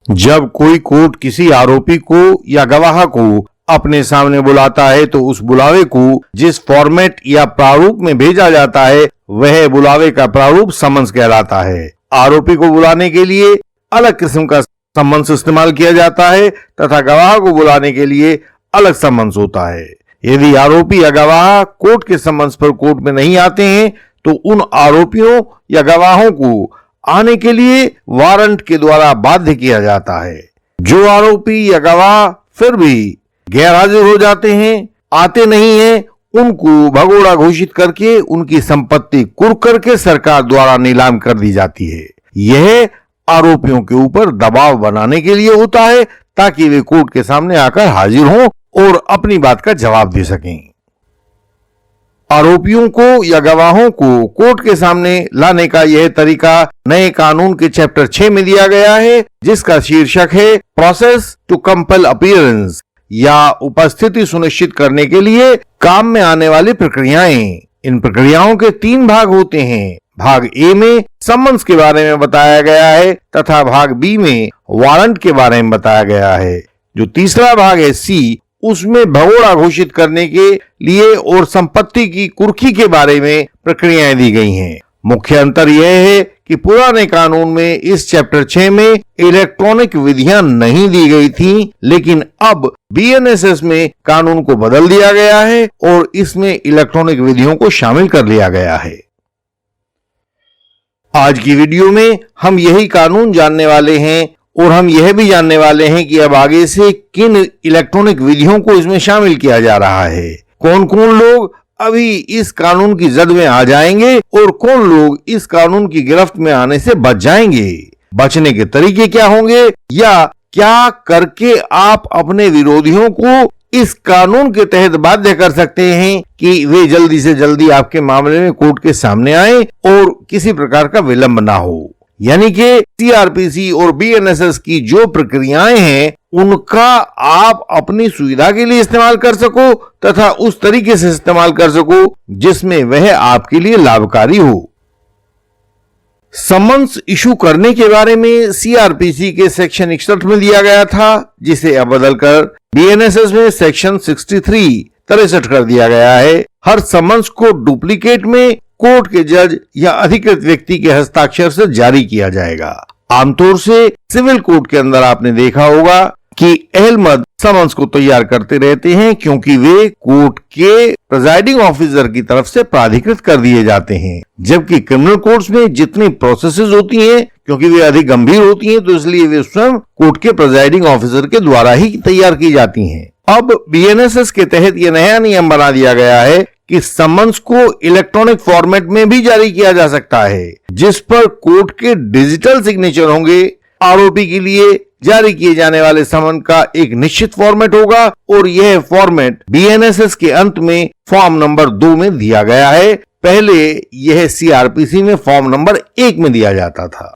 जब कोई कोर्ट किसी आरोपी को या गवाह को अपने सामने बुलाता है तो उस बुलावे को जिस फॉर्मेट या प्रारूप में भेजा जाता है वह बुलावे का प्रारूप समन्स कहलाता है। आरोपी को बुलाने के लिए अलग किस्म का समन्स इस्तेमाल किया जाता है तथा गवाह को बुलाने के लिए अलग समन्स होता है। यदि आरोपी या गवाह कोर्ट के समन्स पर कोर्ट में नहीं आते हैं तो उन आरोपियों या गवाहों को आने के लिए वारंट के द्वारा बाध्य किया जाता है। जो आरोपी या गवाह फिर भी गैर हाजिर हो जाते हैं, आते नहीं हैं, उनको भगोड़ा घोषित करके उनकी संपत्ति कुर्क करके सरकार द्वारा नीलाम कर दी जाती है। यह आरोपियों के ऊपर दबाव बनाने के लिए होता है ताकि वे कोर्ट के सामने आकर हाजिर हों और अपनी बात का जवाब दे सकें। आरोपियों को या गवाहों को कोर्ट के सामने लाने का यह तरीका नए कानून के चैप्टर 6 में दिया गया है, जिसका शीर्षक है प्रोसेस टू कंपेल अपीयरेंस या उपस्थिति सुनिश्चित करने के लिए काम में आने वाली प्रक्रियाएं। इन प्रक्रियाओं के 3 भाग होते हैं। भाग ए में समन्स के बारे में बताया गया है तथा भाग बी में वारंट के बारे में बताया गया है। जो तीसरा भाग है सी, उसमें भगोड़ा घोषित करने के लिए और संपत्ति की कुर्की के बारे में प्रक्रियाएं दी गई हैं। मुख्य अंतर यह है कि पुराने कानून में इस चैप्टर 6 में इलेक्ट्रॉनिक विधियां नहीं दी गई थीं, लेकिन अब बीएनएसएस में कानून को बदल दिया गया है और इसमें इलेक्ट्रॉनिक विधियों को शामिल कर लिया गया है। आज की वीडियो में हम यही कानून जानने वाले हैं और हम यह भी जानने वाले हैं कि अब आगे से किन इलेक्ट्रॉनिक विधियों को इसमें शामिल किया जा रहा है। कौन कौन लोग अभी इस कानून की जद में आ जाएंगे और कौन लोग इस कानून की गिरफ्त में आने से बच जाएंगे। बचने के तरीके क्या होंगे या क्या करके आप अपने विरोधियों को इस कानून के तहत बाध्य कर सकते हैं कि वे जल्दी से जल्दी आपके मामले में कोर्ट के सामने आए और किसी प्रकार का विलंब ना हो। यानी कि सीआरपीसी और बीएनएसएस की जो प्रक्रियाएं हैं उनका आप अपनी सुविधा के लिए इस्तेमाल कर सको तथा उस तरीके से इस्तेमाल कर सको जिसमें वह आपके लिए लाभकारी हो। समन्स इशू करने के बारे में सीआरपीसी के सेक्शन 61 में दिया गया था, जिसे अब बदलकर बीएनएसएस में सेक्शन 63 कर दिया गया है। हर समन्स को डुप्लीकेट में कोर्ट के जज या अधिकृत व्यक्ति के हस्ताक्षर से जारी किया जाएगा। आमतौर से सिविल कोर्ट के अंदर आपने देखा होगा कि अहलमर्द समन्स को तैयार करते रहते हैं क्योंकि वे कोर्ट के प्रिजाइडिंग ऑफिसर की तरफ से प्राधिकृत कर दिए जाते हैं। जबकि क्रिमिनल कोर्ट्स में जितनी प्रोसेसेस होती हैं, क्योंकि वे अधिक गंभीर होती हैं, तो इसलिए वे स्वयं कोर्ट के प्रिजाइडिंग ऑफिसर के द्वारा ही तैयार की जाती हैं। अब बीएनएसएस के तहत यह नया नियम बना दिया गया है कि समन्स को इलेक्ट्रॉनिक फॉर्मेट में भी जारी किया जा सकता है, जिस पर कोर्ट के डिजिटल सिग्नेचर होंगे। आरोपी के लिए जारी किए जाने वाले समन का एक निश्चित फॉर्मेट होगा और यह फॉर्मेट बीएनएसएस के अंत में फॉर्म नंबर 2 में दिया गया है। पहले यह सीआरपीसी में फॉर्म नंबर 1 में दिया जाता था।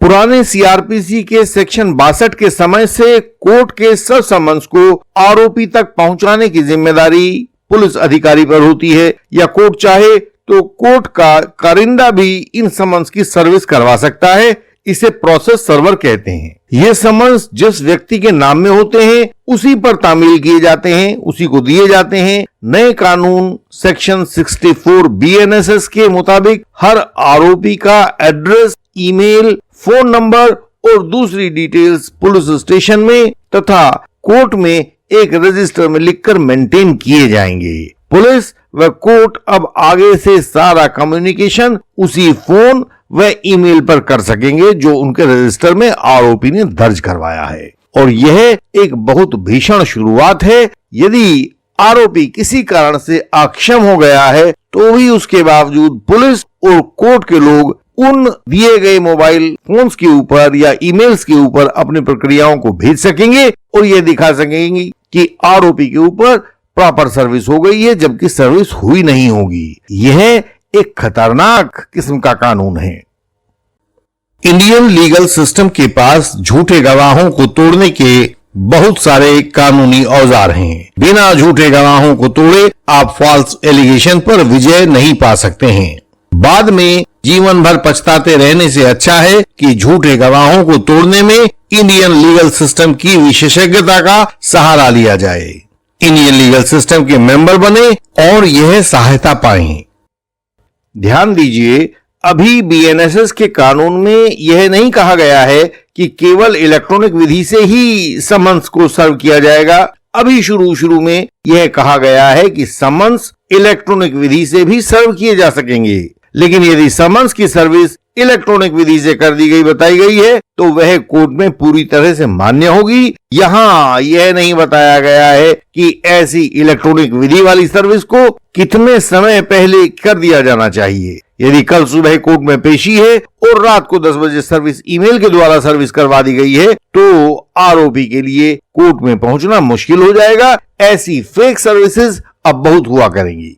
पुराने सीआरपीसी के सेक्शन 62 के समय से कोर्ट के सब समन्स को आरोपी तक पहुंचाने की जिम्मेदारी पुलिस अधिकारी पर होती है, या कोर्ट चाहे तो कोर्ट का कारिंदा भी इन समन्स की सर्विस करवा सकता है। इसे प्रोसेस सर्वर कहते हैं। ये समन्स जिस व्यक्ति के नाम में होते हैं उसी पर तामील किए जाते हैं, उसी को दिए जाते हैं। नए कानून सेक्शन 64 बीएनएसएस के मुताबिक हर आरोपी का एड्रेस, ईमेल, फोन नंबर और दूसरी डिटेल्स पुलिस स्टेशन में तथा कोर्ट में एक रजिस्टर में लिखकर मेंटेन किए जाएंगे। पुलिस व कोर्ट अब आगे से सारा कम्युनिकेशन उसी फोन व ईमेल पर कर सकेंगे जो उनके रजिस्टर में आरोपी ने दर्ज करवाया है। और यह एक बहुत भीषण शुरुआत है। यदि आरोपी किसी कारण से अक्षम हो गया है तो भी उसके बावजूद पुलिस और कोर्ट के लोग उन दिए गए मोबाइल फोन्स के ऊपर या ईमेल्स के ऊपर अपनी प्रक्रियाओं को भेज सकेंगे और यह दिखा सकेंगे कि आरोपी के ऊपर प्रॉपर सर्विस हो गई है, जबकि सर्विस हुई नहीं होगी। यह एक खतरनाक किस्म का कानून है। इंडियन लीगल सिस्टम के पास झूठे गवाहों को तोड़ने के बहुत सारे कानूनी औजार हैं। बिना झूठे गवाहों को तोड़े आप फॉल्स एलिगेशन पर विजय नहीं पा सकते हैं। बाद में जीवन भर पछताते रहने से अच्छा है कि झूठे गवाहों को तोड़ने में इंडियन लीगल सिस्टम की विशेषज्ञता का सहारा लिया जाए। इंडियन लीगल सिस्टम के मेंबर बने और यह सहायता पाएं। ध्यान दीजिए, अभी बीएनएसएस के कानून में यह नहीं कहा गया है कि केवल इलेक्ट्रॉनिक विधि से ही समन्स को सर्व किया जाएगा। अभी शुरू में यह कहा गया है कि समन्स इलेक्ट्रॉनिक विधि से भी सर्व किए जा सकेंगे, लेकिन यदि समन्स की सर्विस इलेक्ट्रॉनिक विधि से कर दी गई बताई गई है तो वह कोर्ट में पूरी तरह से मान्य होगी। यहां यह नहीं बताया गया है कि ऐसी इलेक्ट्रॉनिक विधि वाली सर्विस को कितने समय पहले कर दिया जाना चाहिए। यदि कल सुबह कोर्ट में पेशी है और रात को 10 बजे सर्विस ईमेल के द्वारा सर्विस करवा दी गई है तो आरोपी के लिए कोर्ट में पहुंचना मुश्किल हो जाएगा। ऐसी फेक सर्विसेज अब बहुत हुआ करेंगी।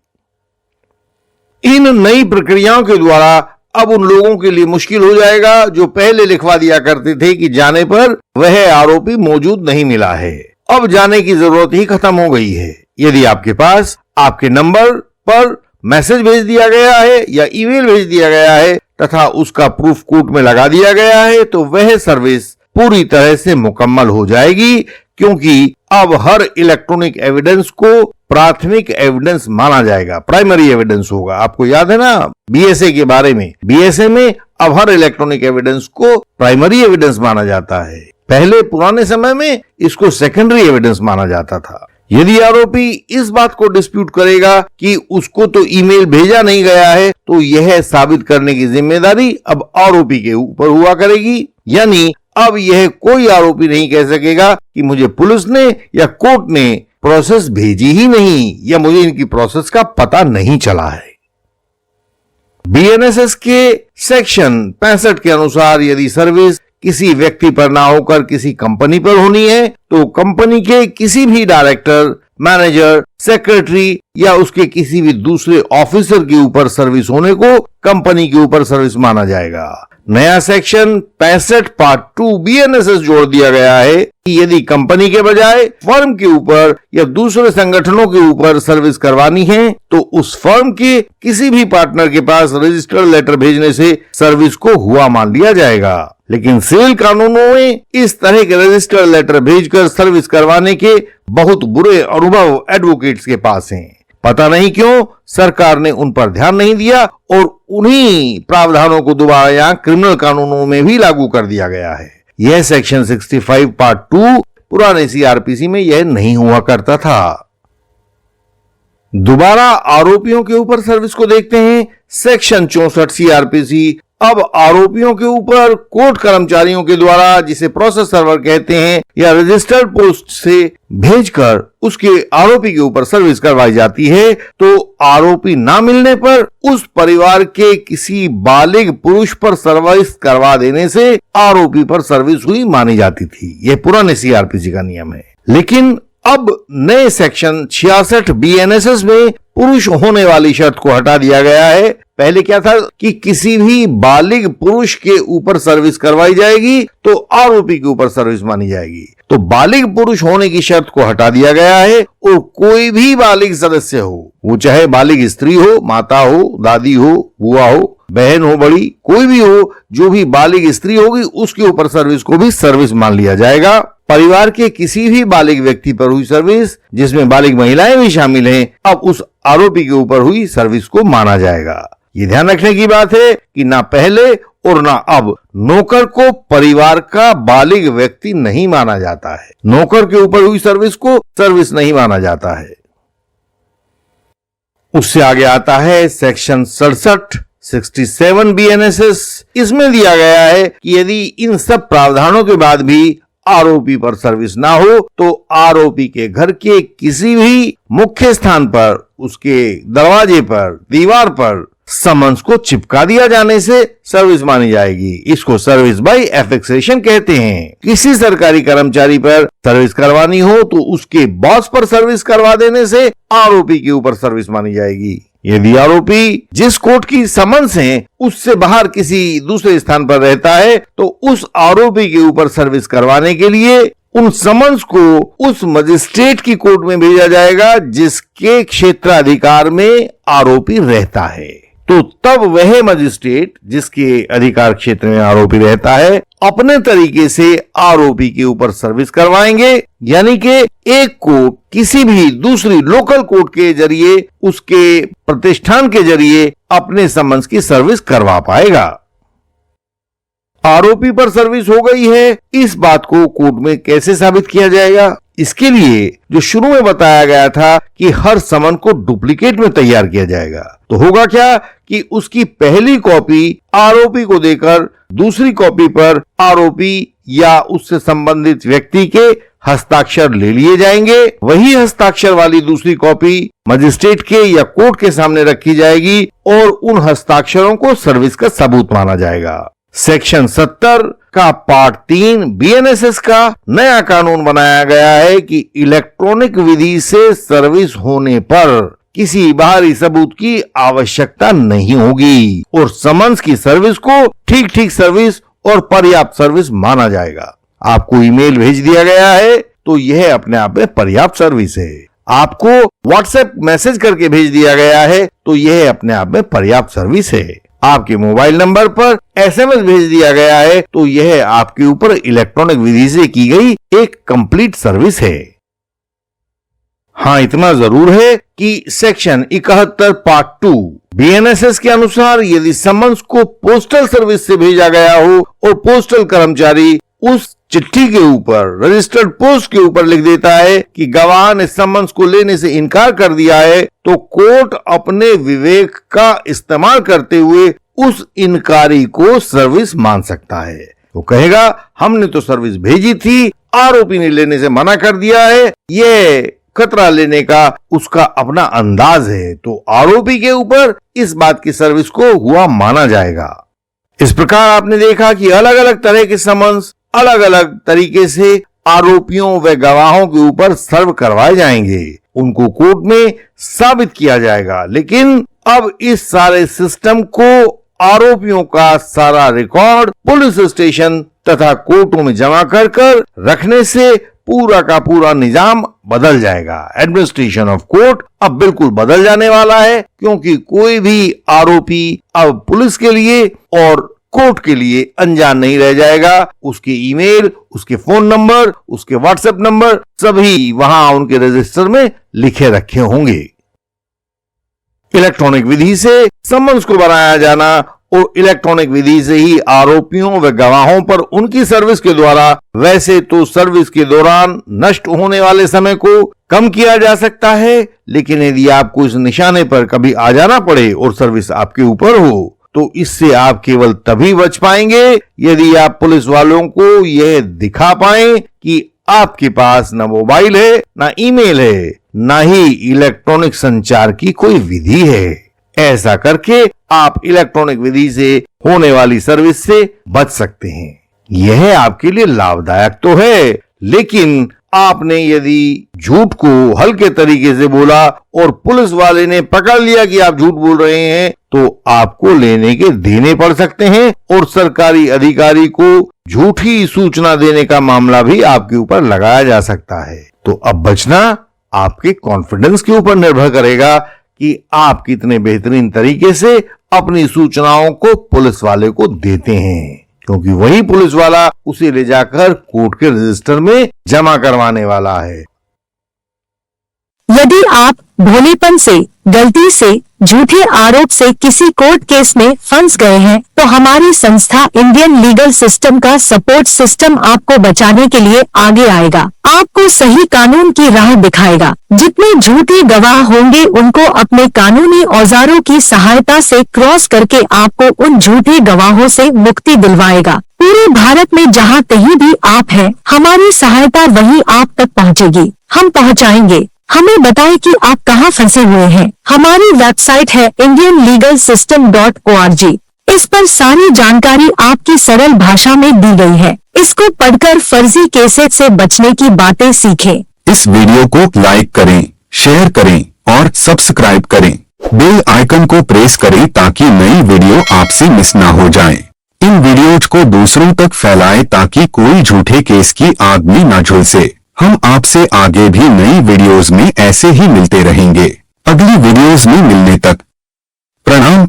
इन नई प्रक्रियाओं के द्वारा अब उन लोगों के लिए मुश्किल हो जाएगा जो पहले लिखवा दिया करते थे कि जाने पर वह आरोपी मौजूद नहीं मिला है। अब जाने की जरूरत ही खत्म हो गई है। यदि आपके पास आपके नंबर पर मैसेज भेज दिया गया है या ईमेल भेज दिया गया है तथा उसका प्रूफ कोर्ट में लगा दिया गया है तो वह सर्विस पूरी तरह से मुकम्मल हो जाएगी, क्योंकि अब हर इलेक्ट्रॉनिक एविडेंस को प्राथमिक एविडेंस माना जाएगा, प्राइमरी एविडेंस होगा। आपको याद है ना बीएसए के बारे में, बीएसए में अब हर इलेक्ट्रॉनिक एविडेंस को प्राइमरी एविडेंस माना जाता है। पहले पुराने समय में इसको सेकेंडरी एविडेंस माना जाता था। यदि आरोपी इस बात को डिस्प्यूट करेगा कि उसको तो ईमेल भेजा नहीं गया है तो यह साबित करने की जिम्मेदारी अब आरोपी के ऊपर हुआ करेगी। यानी अब यह कोई आरोपी नहीं कह सकेगा कि मुझे पुलिस ने या कोर्ट ने प्रोसेस भेजी ही नहीं या मुझे इनकी प्रोसेस का पता नहीं चला है। बीएनएसएस के सेक्शन 65 के अनुसार यदि सर्विस किसी व्यक्ति पर ना होकर किसी कंपनी पर होनी है तो कंपनी के किसी भी डायरेक्टर, मैनेजर, सेक्रेटरी या उसके किसी भी दूसरे ऑफिसर के ऊपर सर्विस होने को कंपनी के ऊपर सर्विस माना जाएगा। नया सेक्शन 65 पार्ट 2 बीएनएसएस जोड़ दिया गया है कि यदि कंपनी के बजाय फर्म के ऊपर या दूसरे संगठनों के ऊपर सर्विस करवानी है तो उस फर्म के किसी भी पार्टनर के पास रजिस्टर्ड लेटर भेजने से सर्विस को हुआ मान लिया जाएगा। लेकिन सिविल कानूनों में इस तरह के रजिस्टर्ड लेटर भेजकर सर्विस करवाने के बहुत बुरे अनुभव एडवोकेट्स के पास हैं। पता नहीं क्यों सरकार ने उन पर ध्यान नहीं दिया और उन्हीं प्रावधानों को दोबारा यहाँ क्रिमिनल कानूनों में भी लागू कर दिया गया है। यह सेक्शन 65 पार्ट 2 पुराने सीआरपीसी में यह नहीं हुआ करता था। दोबारा आरोपियों के ऊपर सर्विस को देखते हैं। सेक्शन 64 सीआरपीसी अब आरोपियों के ऊपर कोर्ट कर्मचारियों के द्वारा, जिसे प्रोसेस सर्वर कहते हैं, या रजिस्टर्ड पोस्ट से भेजकर उसके आरोपी के ऊपर सर्विस करवाई जाती है तो आरोपी ना मिलने पर उस परिवार के किसी बालिग पुरुष पर सर्विस करवा देने से आरोपी पर सर्विस हुई मानी जाती थी। यह पुराने सीआरपीसी का नियम है। लेकिन अब नए सेक्शन 66 बीएनएसएस में पुरुष होने वाली शर्त को हटा दिया गया है। पहले क्या था कि किसी भी बालिग पुरुष के ऊपर सर्विस करवाई जाएगी तो आरोपी के ऊपर सर्विस मानी जाएगी। तो बालिग पुरुष होने की शर्त को हटा दिया गया है और कोई भी बालिग सदस्य हो, वो चाहे बालिग स्त्री हो, माता हो, दादी हो, बुआ हो, बहन हो, बड़ी, कोई भी हो, जो भी बालिग स्त्री होगी उसके ऊपर सर्विस को भी सर्विस मान लिया जाएगा। परिवार के किसी भी बालिग व्यक्ति पर हुई सर्विस, जिसमें बालिग महिलाएं भी शामिल हैं, अब उस आरोपी के ऊपर हुई सर्विस को माना जाएगा। ये ध्यान रखने की बात है कि ना पहले और ना अब नौकर को परिवार का बालिग व्यक्ति नहीं माना जाता है। नौकर के ऊपर हुई सर्विस को सर्विस नहीं माना जाता है। उससे आगे आता है सेक्शन 67 बीएनएसएस। इसमें दिया गया है कि यदि इन सब प्रावधानों के बाद भी आरोपी पर सर्विस ना हो तो आरोपी के घर के किसी भी मुख्य स्थान पर, उसके दरवाजे पर, दीवार पर समन्स को चिपका दिया जाने से सर्विस मानी जाएगी। इसको सर्विस बाय एफिक्सेशन कहते हैं। किसी सरकारी कर्मचारी पर सर्विस करवानी हो तो उसके बॉस पर सर्विस करवा देने से आरोपी के ऊपर सर्विस मानी जाएगी। यदि आरोपी जिस कोर्ट की समन्स है उससे बाहर किसी दूसरे स्थान पर रहता है तो उस आरोपी के ऊपर सर्विस करवाने के लिए उन समन्स को उस मजिस्ट्रेट की कोर्ट में भेजा जाएगा जिसके क्षेत्राधिकार में आरोपी रहता है। तो तब वह मजिस्ट्रेट जिसके अधिकार क्षेत्र में आरोपी रहता है अपने तरीके से आरोपी के ऊपर सर्विस करवाएंगे, यानी कि एक कोर्ट किसी भी दूसरी लोकल कोर्ट के जरिए उसके प्रतिष्ठान के जरिए अपने समन्स की सर्विस करवा पाएगा। आरोपी पर सर्विस हो गई है, इस बात को कोर्ट में कैसे साबित किया जाएगा? इसके लिए जो शुरू में बताया गया था कि हर समन को डुप्लीकेट में तैयार किया जाएगा, तो होगा क्या कि उसकी पहली कॉपी आरोपी को देकर दूसरी कॉपी पर आरोपी या उससे संबंधित व्यक्ति के हस्ताक्षर ले लिए जाएंगे। वही हस्ताक्षर वाली दूसरी कॉपी मजिस्ट्रेट के या कोर्ट के सामने रखी जाएगी और उन हस्ताक्षरों को सर्विस का सबूत माना जाएगा। सेक्शन 70 का पार्ट 3 बीएनएसएस का नया कानून बनाया गया है कि इलेक्ट्रॉनिक विधि से सर्विस होने पर किसी बाहरी सबूत की आवश्यकता नहीं होगी और समन्स की सर्विस को ठीक ठीक सर्विस और पर्याप्त सर्विस माना जाएगा। आपको ईमेल भेज दिया गया है तो यह अपने आप में पर्याप्त सर्विस है। आपको व्हाट्सएप मैसेज करके भेज दिया गया है तो यह अपने आप में पर्याप्त सर्विस है। आपके मोबाइल नंबर पर एसएमएस भेज दिया गया है तो यह आपके ऊपर इलेक्ट्रॉनिक विधि से की गई एक कंप्लीट सर्विस है। हाँ, इतना जरूर है कि सेक्शन 71 पार्ट 2 बीएनएसएस के अनुसार यदि समन्स को पोस्टल सर्विस से भेजा गया हो और पोस्टल कर्मचारी उस चिट्ठी के ऊपर रजिस्टर्ड पोस्ट के ऊपर लिख देता है कि गवाह ने समन्स को लेने से इनकार कर दिया है, तो कोर्ट अपने विवेक का इस्तेमाल करते हुए उस इनकारी को सर्विस मान सकता है। वो कहेगा हमने तो सर्विस भेजी थी, आरोपी ने लेने से मना कर दिया है, ये खतरा लेने का उसका अपना अंदाज है, तो आरोपी के ऊपर इस बात की सर्विस को हुआ माना जाएगा। इस प्रकार आपने देखा कि अलग अलग तरह के समन्स अलग अलग तरीके से आरोपियों व गवाहों के ऊपर सर्व करवाए जाएंगे, उनको कोर्ट में साबित किया जाएगा। लेकिन अब इस सारे सिस्टम को आरोपियों का सारा रिकॉर्ड पुलिस स्टेशन तथा कोर्टों में जमा कर रखने से पूरा का पूरा निजाम बदल जाएगा। एडमिनिस्ट्रेशन ऑफ कोर्ट अब बिल्कुल बदल जाने वाला है, क्योंकि कोई भी आरोपी अब पुलिस के लिए और कोर्ट के लिए अनजान नहीं रह जाएगा। उसके ईमेल, उसके फोन नंबर, उसके व्हाट्सएप नंबर सभी वहां उनके रजिस्टर में लिखे रखे होंगे। इलेक्ट्रॉनिक विधि से समन्स को बनाया जाना और इलेक्ट्रॉनिक विधि से ही आरोपियों व गवाहों पर उनकी सर्विस के द्वारा वैसे तो सर्विस के दौरान नष्ट होने वाले समय को कम किया जा सकता है, लेकिन यदि आपको इस निशाने पर कभी आ जाना पड़े और सर्विस आपके ऊपर हो तो इससे आप केवल तभी बच पाएंगे यदि आप पुलिस वालों को यह दिखा पाएं कि आपके पास न मोबाइल है, न ईमेल है, न ही इलेक्ट्रॉनिक संचार की कोई विधि है। ऐसा करके आप इलेक्ट्रॉनिक विधि से होने वाली सर्विस से बच सकते हैं। यह आपके लिए लाभदायक तो है, लेकिन आपने यदि झूठ को हल्के तरीके से बोला और पुलिस वाले ने पकड़ लिया कि आप झूठ बोल रहे हैं तो आपको लेने के देने पड़ सकते हैं और सरकारी अधिकारी को झूठी सूचना देने का मामला भी आपके ऊपर लगाया जा सकता है। तो अब बचना आपके कॉन्फिडेंस के ऊपर निर्भर करेगा कि आप कितने बेहतरीन तरीके से अपनी सूचनाओं को पुलिस वाले को देते हैं, क्योंकि वही पुलिस वाला उसे ले जाकर कोर्ट के रजिस्टर में जमा करवाने वाला है। यदि आप भोलेपन से, गलती से, झूठे आरोप से किसी कोर्ट केस में फंस गए हैं तो हमारी संस्था इंडियन लीगल सिस्टम का सपोर्ट सिस्टम आपको बचाने के लिए आगे आएगा, आपको सही कानून की राह दिखाएगा। जितने झूठे गवाह होंगे उनको अपने कानूनी औजारों की सहायता से क्रॉस करके आपको उन झूठे गवाहों से मुक्ति दिलवाएगा। पूरे भारत में जहां कहीं भी आप हैं, हमारी सहायता वहीं आप तक पहुंचेगी। हम पहुंचाएंगे। हमें बताएं कि आप कहां फंसे हुए हैं। हमारी वेबसाइट है indianlegalsystem.org। इस पर सारी जानकारी आपकी सरल भाषा में दी गई है। इसको पढ़कर फर्जी केसेस से बचने की बातें सीखें। इस वीडियो को लाइक करें, शेयर करें और सब्सक्राइब करें। बेल आइकन को प्रेस करें ताकि नई वीडियो आपसे मिस ना हो जाए। इन वीडियोज को दूसरों तक फैलाएं ताकि कोई झूठे केस की आग में न झुलसे। हम आपसे आगे भी नई वीडियोस में ऐसे ही मिलते रहेंगे। अगली वीडियोस में मिलने तक प्रणाम।